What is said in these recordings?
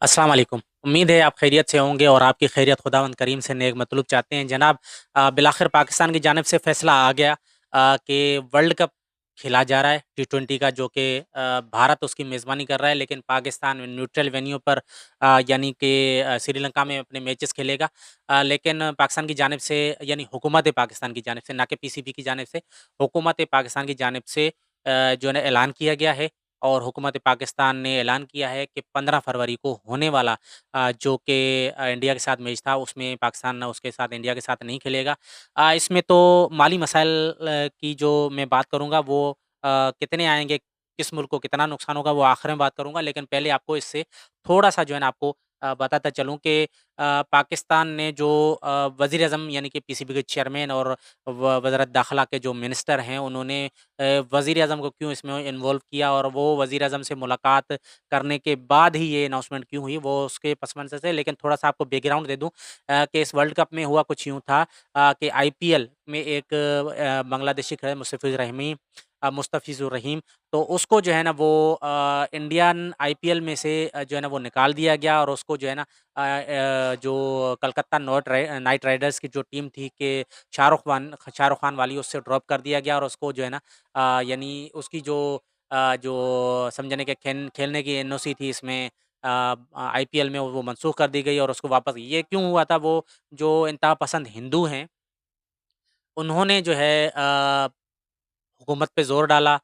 अस्सलाम वालेकुम। उम्मीद है आप खैरियत से होंगे और आपकी खैरियत खुदावंद करीम से नेक मतलूब चाहते हैं। जनाब बिलाखिर पाकिस्तान की जानिब से फ़ैसला आ गया कि वर्ल्ड कप खेला जा रहा है टी-20 का जो कि भारत उसकी मेज़बानी कर रहा है लेकिन पाकिस्तान न्यूट्रल वेन्यू पर यानी कि श्रीलंका में अपने मैचेस खेलेगा। लेकिन पाकिस्तान की जानिब से यानी हुकूमत पाकिस्तान की जानिब से ना कि पीसीबी की जानिब से, हुकूमत पाकिस्तान की जानिब से जो है ना ऐलान किया गया है और हुकूमत पाकिस्तान ने ऐलान किया है कि 15 फरवरी को होने वाला जो कि इंडिया के साथ मैच था उसमें पाकिस्तान उसके साथ इंडिया के साथ नहीं खेलेगा। इसमें तो माली मसाइल की जो मैं बात करूँगा वो कितने आएँगे, किस मुल्क को कितना नुकसान होगा वो आखिर में बात करूँगा। लेकिन पहले आपको इससे थोड़ा-सा जो है ना आपको बताता चलूँ कि पाकिस्तान ने जो वज़ीर-ए-आज़म यानी कि पीसीबी के चेयरमैन और वज़ारत दाखिला के जो मिनिस्टर हैं उन्होंने वज़ीर-ए-आज़म को क्यों इसमें इन्वॉल्व किया और वो वज़ीर-ए-आज़म से मुलाकात करने के बाद ही ये अनाउंसमेंट क्यों हुई, वो उसके पस मंज़र से। लेकिन थोड़ा-सा आपको बैकग्राउंड दे दूँ कि इस वर्ल्ड कप में हुआ कुछ यूँ था कि आईपीएल में एक बांग्लादेशी खिलाड़ी मुस्तफ़िज़ुर रहीम, तो उसको जो है ना वो इंडियन आईपीएल में से जो है ना वो निकाल दिया गया और उसको जो है ना जो कलकत्ता नाइट राइडर्स की जो टीम थी कि शाहरुख खान वाली उससे ड्रॉप कर दिया गया और उसको जो है ना यानी उसकी जो समझने के खेलने की एनओसी थी इसमें आईपीएल में वो मनसूख कर दी गई और उसको वापस ये क्यों हुआ था वो जो इंतहा पसंद हिंदू हैं, उन्होंने जो है हुकूमत पे ज़ोर डाला।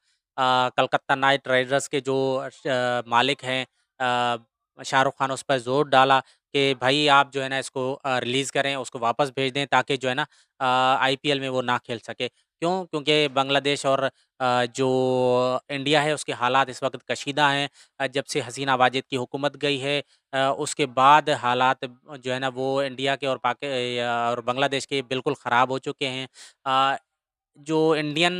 कलकत्ता नाइट राइडर्स के जो मालिक हैं शाहरुख खान उस पर ज़ोर डाला कि भाई आप जो है ना इसको रिलीज़ करें, उसको वापस भेज दें ताकि जो है ना आईपीएल में वो ना खेल सके। क्यों? क्योंकि बांग्लादेश और जो इंडिया है उसके हालात इस वक़्त कशीदा हैं। जब से हसीना वाजिद की हुकूमत गई है उसके बाद हालात जो है ना वो इंडिया के और बांग्लादेश के बिल्कुल ख़राब हो चुके हैं। अ, जो इंडियन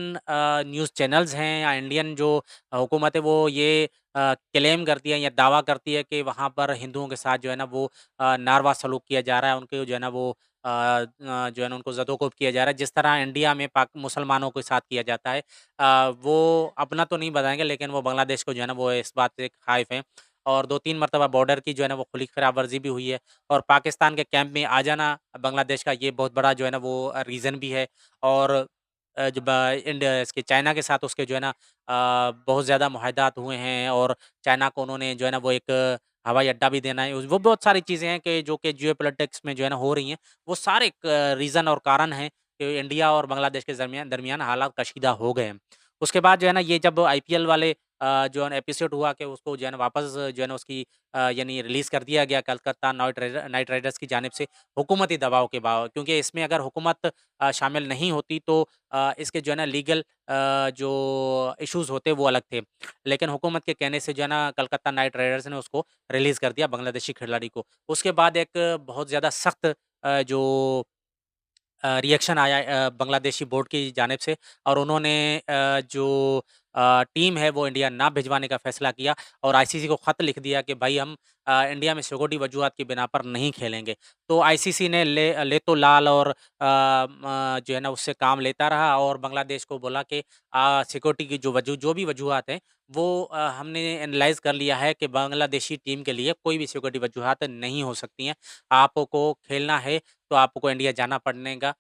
न्यूज़ चैनल्स हैं या इंडियन जो हुकूमत है वो ये क्लेम करती है या दावा करती है कि वहाँ पर हिंदुओं के साथ जो है ना वो नारवा सलूक किया जा रहा है। उनको जो है ना वो जो है ना उनको ज़दोकोब किया जा रहा है। जिस तरह इंडिया में पाक मुसलमानों के साथ किया जाता है। वो अपना तो नहीं बताएँगे लेकिन वो बांग्लादेश को जो है ना वो इस बात से ख़ाइफ़ हैं। और 2-3 मर्तबा बॉर्डर की जो है ना वो खुली खिलाफ़वर्ज़ी भी हुई है और पाकिस्तान के कैंप में आ जाना बांग्लादेश का ये बहुत बड़ा जो है ना वो रीज़न भी है। और जो ब इंडिया इसके चाइना के साथ उसके जो है ना बहुत ज़्यादा मुआहदात हुए हैं और चाइना को उन्होंने जो है ना वो एक हवाई अड्डा भी देना है। वो बहुत सारी चीज़ें हैं कि जो कि जियोपॉलिटिक्स में जो है ना हो रही हैं। वो सारे रीज़न और कारण हैं कि इंडिया और बांग्लादेश के दरमियान दरमियान हालात कशीदा हो गए हैं। उसके बाद जो है ना ये जब आईपीएल वाले जो है ना एपिसोड हुआ कि उसको जो है ना वापस जो है ना उसकी यानी रिलीज़ कर दिया गया कलकत्ता नाइट राइडर्स की जानिब से हुकूमती दबाव के क्योंकि इसमें अगर हुकूमत शामिल नहीं होती तो इसके जो है ना लीगल जो इश्यूज़ होते वो अलग थे। लेकिन हुकूमत के कहने से जो है ना कलकत्ता नाइट राइडर्स ने उसको रिलीज़ कर दिया बांग्लादेशी खिलाड़ी को। उसके बाद एक बहुत ज़्यादा सख्त जो रिएक्शन आया बांग्लादेशी बोर्ड की जानिब से और उन्होंने जो टीम है वो इंडिया ना भिजवाने का फ़ैसला किया और आईसीसी को ख़त लिख दिया कि भाई हम इंडिया में सिक्योरिटी वजूहात की बिना पर नहीं खेलेंगे। तो आईसीसी ने ले तो लाल और जो है ना उससे काम लेता रहा और बांग्लादेश को बोला कि सिक्योरिटी की जो भी वजूहात हैं वो हमने एनालाइज़ कर लिया है कि बांग्लादेशी टीम के लिए कोई भी सिक्योरिटी वजूहात नहीं हो सकती हैं। आपको खेलना है तो आपको इंडिया जाना पड़ेगा।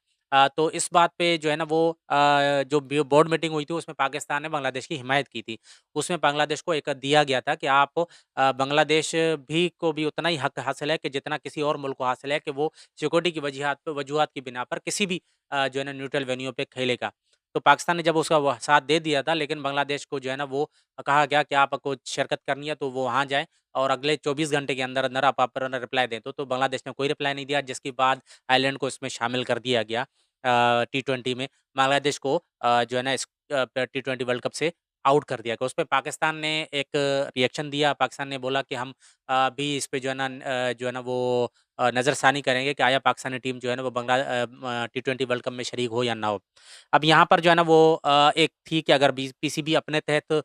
तो इस बात पे जो है ना वो जो बोर्ड मीटिंग हुई थी उसमें पाकिस्तान ने बांग्लादेश की हिमायत की थी। उसमें बांग्लादेश को एक दिया गया था कि आप बांग्लादेश भी को भी उतना ही हक हासिल है कि जितना किसी और मुल्क को हासिल है कि वो सिक्योरिटी की वजूहात की बिना पर किसी भी जो है ना न्यूट्रल वेन्यू पे खेलेगा। तो पाकिस्तान ने जब उसका वो साथ दे दिया था लेकिन बांग्लादेश को जो है ना वो कहा गया कि आपको शिरकत करनी है तो वो वहाँ जाएँ और अगले 24 घंटे के अंदर-अंदर आप अपना रिप्लाई दें। तो बांग्लादेश ने कोई रिप्लाई नहीं दिया जिसके बाद आइसलैंड को इसमें शामिल कर दिया गया टी20 में। बांग्लादेश को जो है ना इस टी20 वर्ल्ड कप से आउट कर दिया गया। उसपे पाकिस्तान ने एक रिएक्शन दिया। पाकिस्तान ने बोला कि हम भी इस पे जो है ना जो है ना वो नज़रसानी करेंगे कि आया पाकिस्तानी टीम जो है ना वो टी20 वर्ल्ड कप में शरीक हो या ना हो। अब यहाँ पर जो है ना वो एक थी कि अगर पीसीबी अपने तहत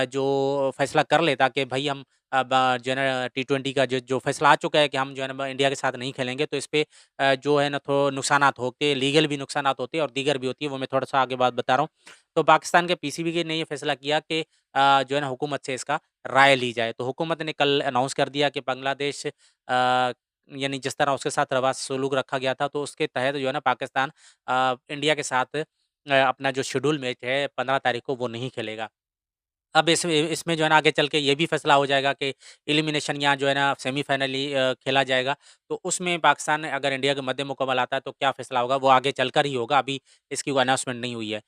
जो फैसला कर लेता कि भई हम अब जो है ना टी20 का जो जो फैसला आ चुका है कि हम जो है ना इंडिया के साथ नहीं खेलेंगे तो इस पे जो है ना नुकसानात होते, लीगल भी नुकसानात होते हैं और दीगर भी होती है, वो मैं थोड़ा-सा आगे बात बता रहा हूँ। तो पाकिस्तान के पीसीबी के ने ये फैसला किया कि जो है ना हुकूमत से इसका राय ली जाए। तो हुकूमत ने कल अनाउंस कर दिया कि बांग्लादेश यानी जिस तरह उसके साथ रवा सलूक रखा गया था, तो उसके तहत जो है ना पाकिस्तान इंडिया के साथ अपना जो शेड्यूल मैच है 15 तारीख को वो नहीं खेलेगा। अब इसमें जो है ना आगे चल के ये भी फैसला हो जाएगा कि एलिमिनेशन या जो है ना सेमीफाइनल ही खेला जाएगा। तो उसमें पाकिस्तान अगर इंडिया के मद्दे मुकाबल आता है तो क्या फैसला होगा वो आगे चलकर ही होगा, अभी इसकी कोई अनाउंसमेंट नहीं हुई है।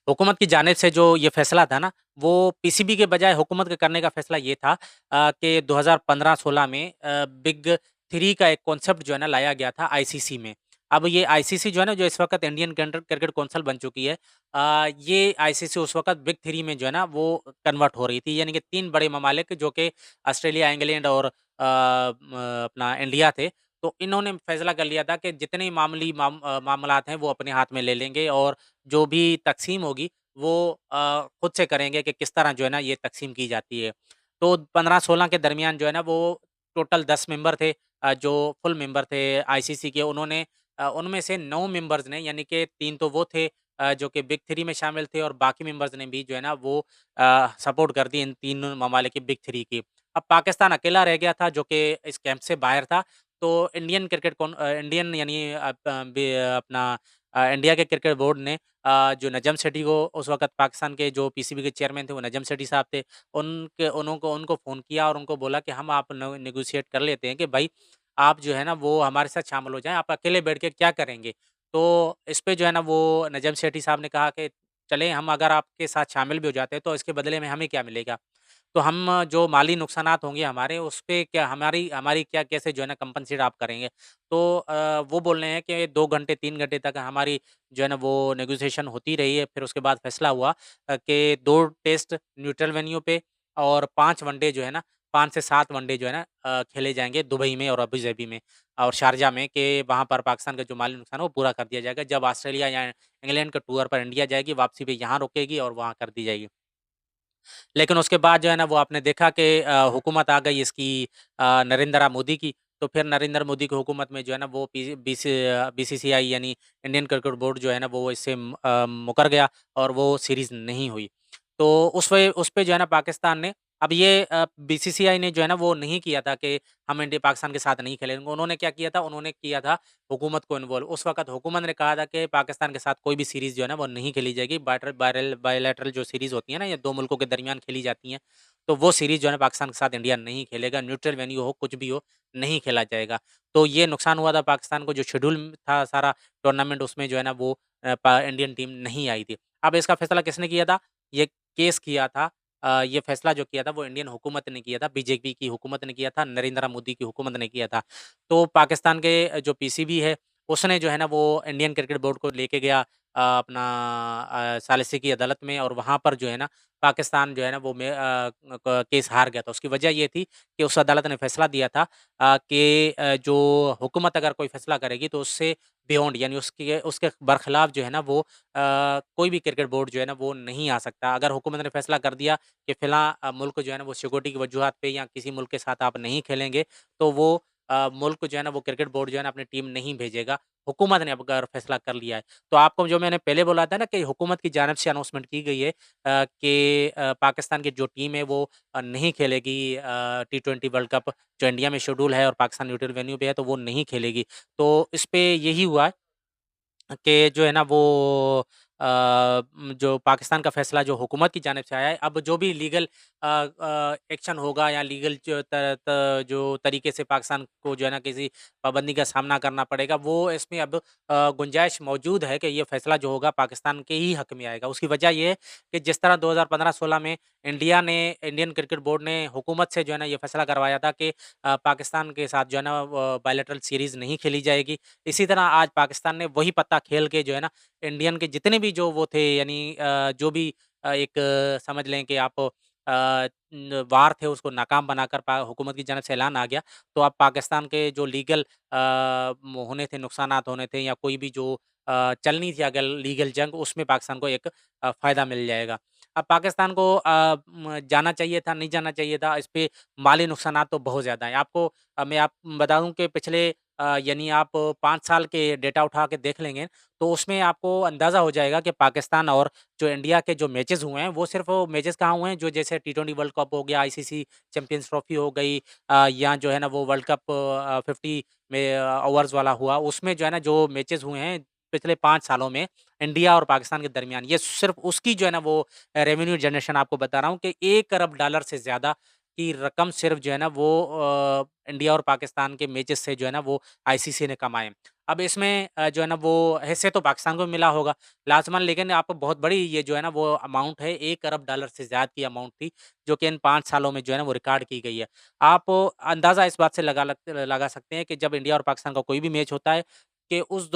हुकूमत की जानिब से जो ये फैसला था ना, वो पीसीबी के बजाय हुकूमत के करने का फैसला ये था कि 2015-16 में बिग 3 का एक कॉन्सेप्ट जो है ना लाया गया था आईसीसी में। अब ये आईसीसी जो है ना, जो इस वक़्त इंडियन क्रिकेट काउंसिल बन चुकी है, ये आईसीसी उस वक़्त बिग 3 में जो है ना वो कन्वर्ट हो रही थी। यानी कि 3 बड़े ममालिक जो कि ऑस्ट्रेलिया, इंग्लैंड और अपना इंडिया थे। तो इन्होंने फैसला कर लिया था कि जितने मामलात हैं वो अपने हाथ में ले लेंगे, और जो भी तक़सीम होगी वो खुद से करेंगे कि किस तरह जो है ना ये तक़सीम की जाती है। तो 15-16 के दरमियान जो है ना वो टोटल 10 मेंबर थे, जो फुल मेंबर थे आईसीसी के। उन्होंने उनमें से 9 मेंबर्स ने, यानी कि 3 तो वो थे जो कि बिग 3 में शामिल थे, और बाकी मेंबर्स ने भी जो है ना वो सपोर्ट कर दी इन 3 ममालिक की बिग 3 की। अब पाकिस्तान अकेला रह गया था जो कि इस कैंप से बाहर था। तो इंडियन यानी अपना इंडिया के क्रिकेट बोर्ड ने जो नजम सेठी को, उस वक़्त पाकिस्तान के जो पीसीबी के चेयरमैन थे वो नजम सेठी साहब थे। उनको फ़ोन किया और उनको बोला कि हम आप नेगोशिएट कर लेते हैं कि भाई आप जो है ना वो हमारे साथ शामिल हो जाएँ, आप अकेले बैठ के क्या करेंगे? तो इस पे जो है ना वो नजम सेठी साहब ने कहा कि चलें, हम अगर आपके साथ शामिल भी हो जाते हैं तो इसके बदले में हमें क्या मिलेगा? तो हम जो माली नुकसानात होंगे हमारे, उस पे क्या हमारी हमारी क्या कैसे जो है ना कंपनसेट आप करेंगे? तो वो बोल रहे हैं कि 2 घंटे 3 घंटे तक हमारी जो है ना वो नेगोशिएशन होती रही है। फिर उसके बाद फैसला हुआ कि 2 टेस्ट न्यूट्रल वेन्यू पे और 5 वनडे जो है ना, 5 से 7 वनडे जो है ना खेले जाएँगे दुबई में और अबू धाबी में और शारजाह में, कि वहाँ पर पाकिस्तान का जो माली नुकसान है वो पूरा कर दिया जाएगा। जब ऑस्ट्रेलिया या इंग्लैंड के टूर पर इंडिया जाएगी, वापसी पे यहाँ रुकेगी और वहाँ कर दी जाएगी। लेकिन उसके बाद जो है ना वो आपने देखा कि हुकूमत आ गई इसकी नरेंद्र मोदी की। तो फिर नरेंद्र मोदी की हुकूमत में जो है ना वो बीसीसीआई यानी इंडियन क्रिकेट बोर्ड जो है ना वो इससे मुकर गया और वो सीरीज़ नहीं हुई। तो उस पे जो है ना पाकिस्तान ने, अब ये बीसीसीआई ने जो है ना वो नहीं किया था कि हम इंडिया पाकिस्तान के साथ नहीं खेलेंगे। उन्होंने क्या किया था, उन्होंने किया था हुकूमत को इन्वॉल्व। उस वक़्त हुकूमत ने कहा था कि पाकिस्तान के साथ कोई भी सीरीज़ जो है ना वो नहीं खेली जाएगी। बायलैटरल जो सीरीज़ होती है ना, ये 2 मुल्कों के दरमियान खेली जाती हैं, तो वो सीरीज़ जो है ना पाकिस्तान के साथ इंडिया नहीं खेलेगा। न्यूट्रल वेन्यू हो, कुछ भी हो, नहीं खेला जाएगा। तो ये नुकसान हुआ था पाकिस्तान को, जो शेड्यूल था सारा टूर्नामेंट उसमें जो है ना वो इंडियन टीम नहीं आई थी। अब इसका फैसला किसने किया था? ये केस किया था, ये फैसला जो किया था वो इंडियन हुकूमत ने किया था, बीजेपी की हुकूमत ने किया था, नरेंद्र मोदी की हुकूमत ने किया था। तो पाकिस्तान के जो पीसीबी है, उसने जो है ना वो इंडियन क्रिकेट बोर्ड को लेके गया अपना सालिसी की अदालत में, और वहाँ पर जो है ना पाकिस्तान जो है ना वो केस हार गया था। उसकी वजह ये थी कि उस अदालत ने फैसला दिया था कि जो हुकूमत अगर कोई फैसला करेगी तो उससे बियॉन्ड यानी उसके उसके बरखिलाफ जो है ना वो कोई भी क्रिकेट बोर्ड जो है ना वो नहीं आ सकता। अगर हुकूमत ने फैसला कर दिया कि मुल्क जो है ना वो सिक्योरिटी की वजूहात पे या किसी मुल्क के साथ आप नहीं खेलेंगे, तो वो मुल्क जो है ना वो क्रिकेट बोर्ड जो है ना अपनी टीम नहीं भेजेगा। हुकूमत ने अब अगर फैसला कर लिया है। तो आपको जो मैंने पहले बोला था ना कि हुकूमत की जानिब से अनाउंसमेंट की गई है कि पाकिस्तान की जो टीम है वो नहीं खेलेगी टी20 वर्ल्ड कप, जो इंडिया में शेड्यूल है और पाकिस्तान न्यूट्रल वेन्यू पे है, तो वो नहीं खेलेगी। तो इस पे यही हुआ कि जो है ना वो जो पाकिस्तान का फ़ैसला जो हुकूमत की जानिब से आया है, अब जो भी लीगल एक्शन होगा या लीगल जो तरीके से पाकिस्तान को जो है ना किसी पाबंदी का सामना करना पड़ेगा, वो इसमें अब गुंजाइश मौजूद है कि ये फ़ैसला जो होगा पाकिस्तान के ही हक़ में आएगा। उसकी वजह ये है कि जिस तरह 2015-16 में इंडियन क्रिकेट बोर्ड ने हुकूमत से जो है ना ये फ़ैसला करवाया था कि पाकिस्तान के साथ जो है ना बायलैटरल सीरीज़ नहीं खेली जाएगी। इसी तरह आज पाकिस्तान ने वही पत्ता खेल के जो है ना इंडियन के जितने भी जो वो थे, यानी जो भी एक समझ लें कि आप वार थे उसको नाकाम बनाकर हुकूमत की जानिब से ऐलान आ गया। तो अब पाकिस्तान के जो लीगल होने थे, नुकसानात होने थे, या कोई भी जो चलनी थी अगर लीगल जंग, उसमें पाकिस्तान को एक फ़ायदा मिल जाएगा। अब पाकिस्तान को जाना चाहिए था, नहीं जाना चाहिए था, इस पे माली नुकसानात तो बहुत ज़्यादा हैं। मैं आप बता दूँ कि पिछले यानी आप 5 साल के डेटा उठा के देख लेंगे, तो उसमें आपको अंदाज़ा हो जाएगा कि पाकिस्तान और जो इंडिया के जो मैचेज़ हुए हैं, वो सिर्फ़ मैचेज़ कहाँ हुए हैं, जो जैसे टी20 वर्ल्ड कप हो गया, आईसीसी चैंपियंस ट्रॉफी हो गई, या जो है ना वो वर्ल्ड कप 50 में ओवर्स वाला हुआ, उसमें जो है ना जो मैचेज़ हुए हैं पिछले 5 सालों में इंडिया और पाकिस्तान के दरमियान, ये सिर्फ़ उसकी जो है ना वो रेवेन्यू जनरेशन आपको बता रहा हूँ कि 1 अरब डॉलर से ज़्यादा की रकम सिर्फ़ जो है ना वो इंडिया और पाकिस्तान के मैचेज़ से जो है ना वो आईसीसी ने कमाए। अब इसमें जो है ना वो हिस्से तो पाकिस्तान को भी मिला होगा लाज़िमन, लेकिन आप बहुत बड़ी ये जो है ना वो अमाउंट है, 1 अरब डॉलर से ज़्यादा की अमाउंट थी, जो कि इन 5 सालों में जो है ना वो रिकॉर्ड की गई है। आप अंदाज़ा इस बात से लगा सकते हैं कि जब इंडिया और पाकिस्तान का कोई भी मैच होता है कि उस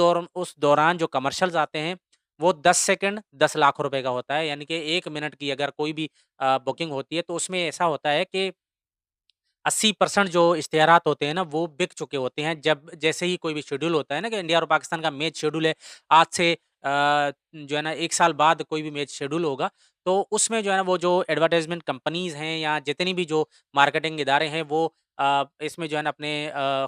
दौरान जो कमर्शियल्स आते हैं, वो 10 सेकंड 10 लाख रुपए का होता है। यानी कि 1 मिनट की अगर कोई भी बुकिंग होती है, तो उसमें ऐसा होता है कि 80% जो इश्तिहारात होते हैं ना, वो बिक चुके होते हैं। जब जैसे ही कोई भी शेड्यूल होता है ना कि इंडिया और पाकिस्तान का मैच शेड्यूल है, आज से जो है ना 1 साल बाद कोई भी मैच शेड्यूल होगा, तो उसमें जो है ना वो जो एडवर्टाइज़मेंट कंपनीज़ हैं या जितनी भी जो मार्केटिंग इदारे हैं, वो इसमें जो है ना अपने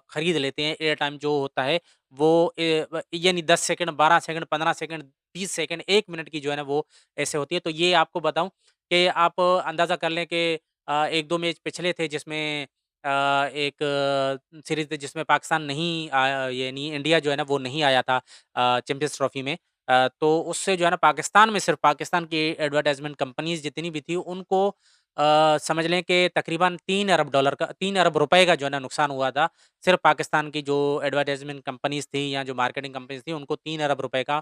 खरीद लेते हैं। एयर टाइम जो होता है, वो यानी 10 second, 12 second, 15 second, 30 second, 1 minute की जो है ना वो ऐसे होती है। तो ये आपको बताऊँ कि आप अंदाज़ा कर लें कि 1-2 मैच पिछले थे जिसमें एक सीरीज़ थी जिसमें पाकिस्तान नहीं आया, यानी इंडिया जो है ना वो नहीं आया था चैंपियंस ट्रॉफी में। तो उससे जो है ना पाकिस्तान में सिर्फ़ पाकिस्तान की एडवर्टाइज़मेंट कंपनीज़ जितनी भी थी उनको समझ लें कि तकरीबन 3 अरब डॉलर का 3 अरब रुपए का जो है ना नुकसान हुआ था। सिर्फ़ पाकिस्तान की जो एडवर्टाइज़मेंट कंपनीज़ थी या जो मार्केटिंग कंपनीज़ थी उनको 3 अरब रुपए का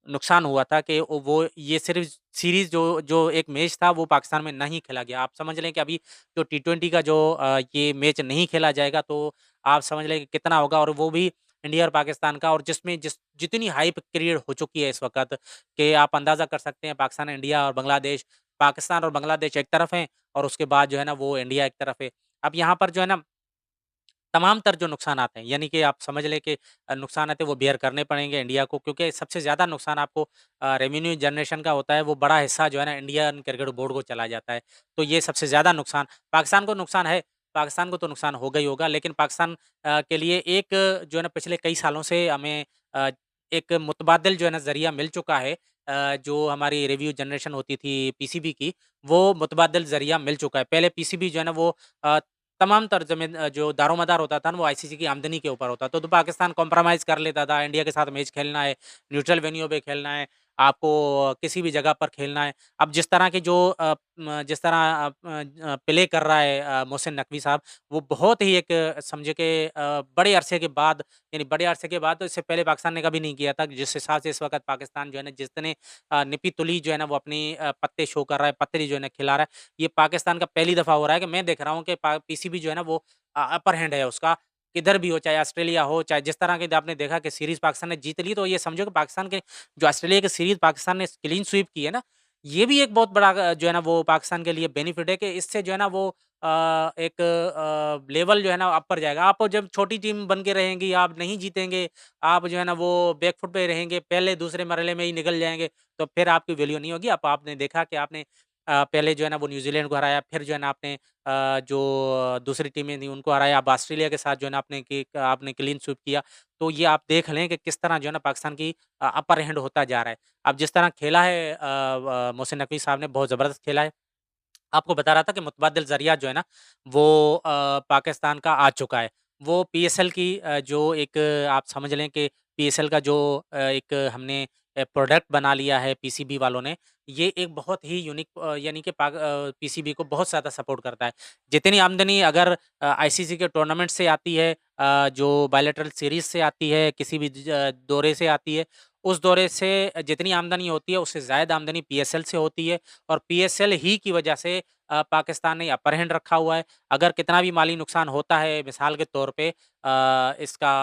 नुकसान हुआ था कि वो ये सिर्फ़ सीरीज़ जो जो एक मैच था वो पाकिस्तान में नहीं खेला गया। आप समझ लें कि अभी जो टी20 का जो ये मैच नहीं खेला जाएगा, तो आप समझ लें कि कितना होगा, और वो भी इंडिया और पाकिस्तान का, और जिसमें जितनी हाइप क्रिएट हो चुकी है इस वक़्त कि आप अंदाज़ा कर सकते हैं पाकिस्तान, इंडिया और बांग्लादेश, पाकिस्तान और बांग्लादेश एक तरफ हैं और उसके बाद जो है ना वो इंडिया एक तरफ है। अब यहाँ पर जो है ना तमाम तर जो नुकसान आते हैं, यानी कि आप समझ लें कि नुकसान आते हैं वो बेयर करने पड़ेंगे इंडिया को, क्योंकि सबसे ज़्यादा नुकसान आपको रेवेन्यू जनरेशन का होता है, वो बड़ा हिस्सा जो है ना इंडियन क्रिकेट बोर्ड को चला जाता है। तो ये सबसे ज़्यादा नुकसान पाकिस्तान को नुकसान है, पाकिस्तान को तो नुकसान होगा ही होगा, लेकिन पाकिस्तान के लिए एक जो है ना पिछले कई सालों से हमें एक मुतबादिल जो है ना ज़रिया मिल चुका है। जो हमारी रेवेन्यू जनरेशन होती थी पीसीबी की, वो मुतबादिल ज़रिया मिल चुका है। पहले पीसीबी जो है ना वो अ, तमाम तर जो दारोमदार होता था ना वो आईसीसी की आमदनी के ऊपर होता, तो पाकिस्तान कॉम्प्रोमाइज़ कर लेता था, इंडिया के साथ मैच खेलना है, न्यूट्रल वेन्यू पे खेलना है, आपको किसी भी जगह पर खेलना है। अब जिस तरह के जो जिस तरह प्ले कर रहा है मोहसिन नकवी साहब, वो बहुत ही एक समझिए कि बड़े अरसे के बाद, यानी बड़े अरसे के बाद, तो इससे पहले पाकिस्तान ने कभी नहीं किया था। जिस हिसाब से इस वक़्त पाकिस्तान जो है ना जितने निपी-तुली जो है ना वो अपनी पत्ते शो कर रहा है, पत्तरी जो है ना खिला रहा है, ये पाकिस्तान का पहली दफ़ा हो रहा है कि मैं देख रहा हूँ कि पीसीबी जो है ना वो अपर हैंड है उसका, किधर भी हो, चाहे ऑस्ट्रेलिया हो, चाहे जिस तरह की आपने देखा कि सीरीज़ पाकिस्तान ने जीत ली, तो ये समझो कि पाकिस्तान के जो ऑस्ट्रेलिया की सीरीज़ पाकिस्तान ने क्लीन स्वीप की है ना, ये भी एक बहुत बड़ा जो है ना वो पाकिस्तान के लिए बेनिफिट है कि इससे जो है ना वो एक लेवल जो है ना अप पर जाएगा। आप जब छोटी टीम बन के रहेंगी, आप नहीं जीतेंगे, आप जो है ना वो बैक फुट पे रहेंगे, पहले दूसरे मरहले में ही निकल जाएँगे, तो फिर आपकी वैल्यू नहीं होगी। अब आपने देखा कि आपने पहले जो है ना वो न्यूज़ीलैंड को हराया, फिर जो है ना आपने जो दूसरी टीमें थी उनको हराया, अब ऑस्ट्रेलिया के साथ जो है ना आपने क्लीन स्वीप किया। तो ये आप देख लें कि किस तरह जो है ना पाकिस्तान की अपर हैंड होता जा रहा है। अब जिस तरह खेला है मोहसिन नकवी साहब ने बहुत ज़बरदस्त खेला है। आपको बता रहा था कि मुतबादिल ज़रिया जो है ना वो पाकिस्तान का आ चुका है। वो पीएसएल की जो एक आप समझ लें कि पीएसएल का जो एक हमने प्रोडक्ट बना लिया है पीसीबी वालों ने, ये एक बहुत ही यूनिक यानी कि पीसीबी को बहुत ज़्यादा सपोर्ट करता है। जितनी आमदनी अगर आईसीसी के टूर्नामेंट से आती है, जो बायलैटरल सीरीज़ से आती है, किसी भी दौरे से आती है, उस दौरे से जितनी आमदनी होती है उससे ज़ायद आमदनी पीएसएल से होती है, और पीएसएल ही की वजह से पाकिस्तान ने अपर हैंड रखा हुआ है। अगर कितना भी माली नुकसान होता है, मिसाल के तौर पे इसका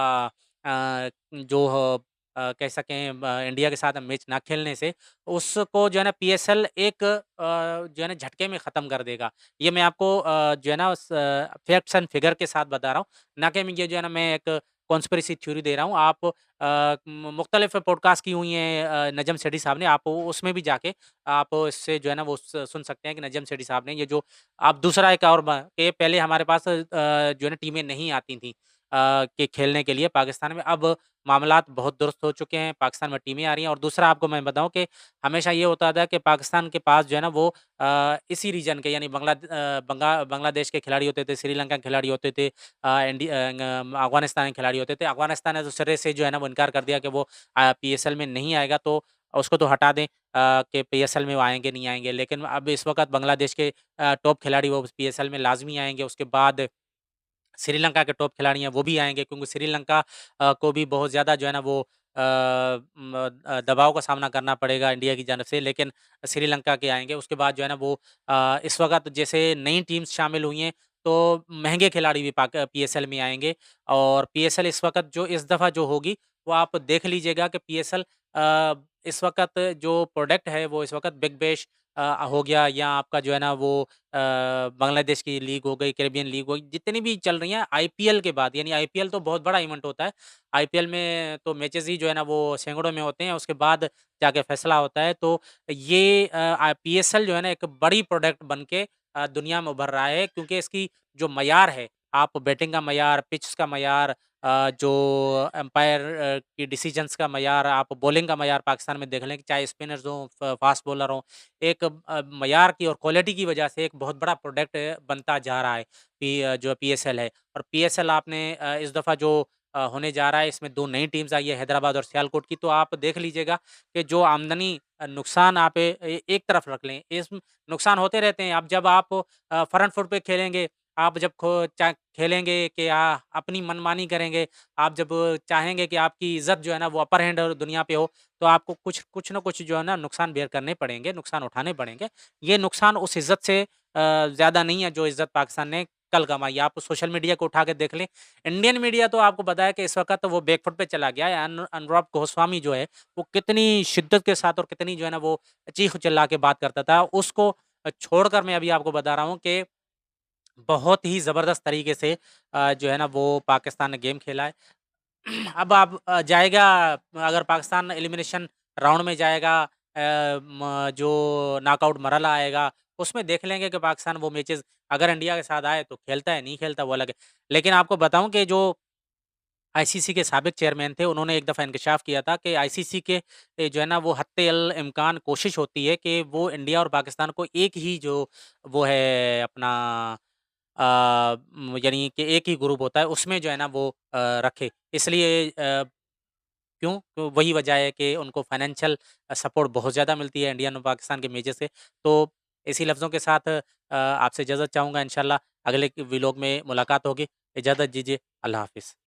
जो कह सकें इंडिया के साथ मैच ना खेलने से, उसको जो है ना पीएसएल एक जो है ना झटके में ख़त्म कर देगा। ये मैं आपको जो है ना फैक्ट्स एंड फिगर के साथ बता रहा हूँ, ना कि ये जो है ना मैं एक कॉन्स्पिरेसी थ्योरी दे रहा हूँ। आप मुख्तलिफ़ पॉडकास्ट की हुई हैं नजम सेठी साहब ने, आप उसमें भी जाके आप इससे जो है ना वो सुन सकते हैं कि नजम सेठी साहब ने ये जो आप दूसरा एक और कि पहले हमारे पास जो है ना टीमें नहीं आती थी कि खेलने के लिए पाकिस्तान में, अब मामलात बहुत दुरुस्त हो चुके हैं, पाकिस्तान में टीमें आ रही हैं। और दूसरा आपको मैं बताऊँ कि हमेशा ये होता था कि पाकिस्तान के पास जो है ना वो इसी रीजन के यानी बांग्लादेश के खिलाड़ी होते थे, श्रीलंका के खिलाड़ी होते थे, अफ़गानिस्तान के खिलाड़ी होते थे। अफ़गानिस्तान ने तो सिरे से जो है ना वो इनकार कर दिया कि वो पीएसएल में नहीं आएगा, तो उसको तो हटा दें कि पीएसएल में वो आएँगे, नहीं आएँगे। लेकिन अब इस वक़्त बांग्लादेश के टॉप खिलाड़ी वो पीएसएल में लाज़मी आएँगे। उसके बाद श्रीलंका के टॉप खिलाड़ी हैं, वो भी आएँगे, क्योंकि श्रीलंका को भी बहुत ज़्यादा जो है ना वो दबाव का सामना करना पड़ेगा इंडिया की जानब से, लेकिन श्रीलंका के आएँगे। उसके बाद जो है ना वो इस वक़्त जैसे नई टीम्स शामिल हुई हैं, तो महँगे खिलाड़ी भी पीएसएल में आएँगे। और पीएसएल इस वक़्त जो इस दफ़ा जो होगी, वो आप देख लीजिएगा कि पीएसएल इस वक़्त जो प्रोडक्ट है, वो इस वक़्त बिग बैश हो गया, या आपका जो है ना वो बांग्लादेश की लीग हो गई, कैरेबियन लीग हो गई, जितनी भी चल रही हैं आईपीएल के बाद, यानी आईपीएल तो बहुत बड़ा इवेंट होता है। आईपीएल में तो मैचेज़ ही जो है ना वो सैकड़ों में होते हैं, उसके बाद जाके फैसला होता है। तो ये पीएसएल जो है ना एक बड़ी प्रोडक्ट बन के दुनिया में उभर रहा है, क्योंकि इसकी जो मयार है, आप बैटिंग का मयार, पिच का मयार, जो एम्पायर की डिसीजंस का मयार, आप बॉलिंग का मयार पाकिस्तान में देख लें कि चाहे स्पिनर्स हों, फास्ट बॉलर हों, एक मयार की और क्वालिटी की वजह से एक बहुत बड़ा प्रोडक्ट बनता जा रहा है जो पीएसएल है। और पीएसएल आपने इस दफ़ा जो होने जा रहा है, इसमें 2 नई टीम्स आई है, हैदराबाद और सियालकोट की। तो आप देख लीजिएगा कि जो आमदनी नुकसान आप एक तरफ रख लें, इस नुकसान होते रहते हैं। अब जब आप फ्रंट फुट पे खेलेंगे, आप जब खेलेंगे कि अपनी मनमानी करेंगे, आप जब चाहेंगे कि आपकी इज़्ज़त जो है ना वो अपर हैंड दुनिया पे हो, तो आपको कुछ कुछ ना कुछ जो है ना नुकसान बेयर करने पड़ेंगे, नुकसान उठाने पड़ेंगे। ये नुकसान उस इज़्ज़त से ज़्यादा नहीं है जो इज़्ज़त पाकिस्तान ने कल कमाई है। आप सोशल मीडिया को उठा के देख लें, इंडियन मीडिया तो आपको पता है कि इस वक़्त वो बैकफुट पे चला गया है। अनुराग गोस्वामी जो है, वो कितनी शिद्दत के साथ और कितनी जो है ना वो चीख-चिल्ला के बात करता था। उसको छोड़कर मैं अभी आपको बता रहा हूँ कि बहुत ही ज़बरदस्त तरीके से जो है ना वो पाकिस्तान ने गेम खेला है। अब आप जाएगा, अगर पाकिस्तान एलिमिनेशन राउंड में जाएगा, जो नॉकआउट मरहला आएगा, उसमें देख लेंगे कि पाकिस्तान वो मैचेज़ अगर इंडिया के साथ आए तो खेलता है, नहीं खेलता वो अलग है। लेकिन आपको बताऊँ कि जो आईसीसी के साबिक चेयरमैन थे, उन्होंने एक दफ़ा इंकशाफ किया था कि आईसीसी के जो है ना वो हत्ते अल इम्कान कोशिश होती है कि वो इंडिया और पाकिस्तान को एक ही जो वो है अपना यानी कि एक ही ग्रुप होता है, उसमें जो है ना वो रखे। इसलिए क्यों? तो वही वजह है कि उनको फाइनेंशियल सपोर्ट बहुत ज़्यादा मिलती है इंडियन और पाकिस्तान के मैचेस से। तो इसी लफ्ज़ों के साथ आपसे इजाज़त चाहूँगा, इंशाल्लाह अगले व्लॉग में मुलाकात होगी। इजाज़त दीजिए, अल्लाह हाफ़िज़।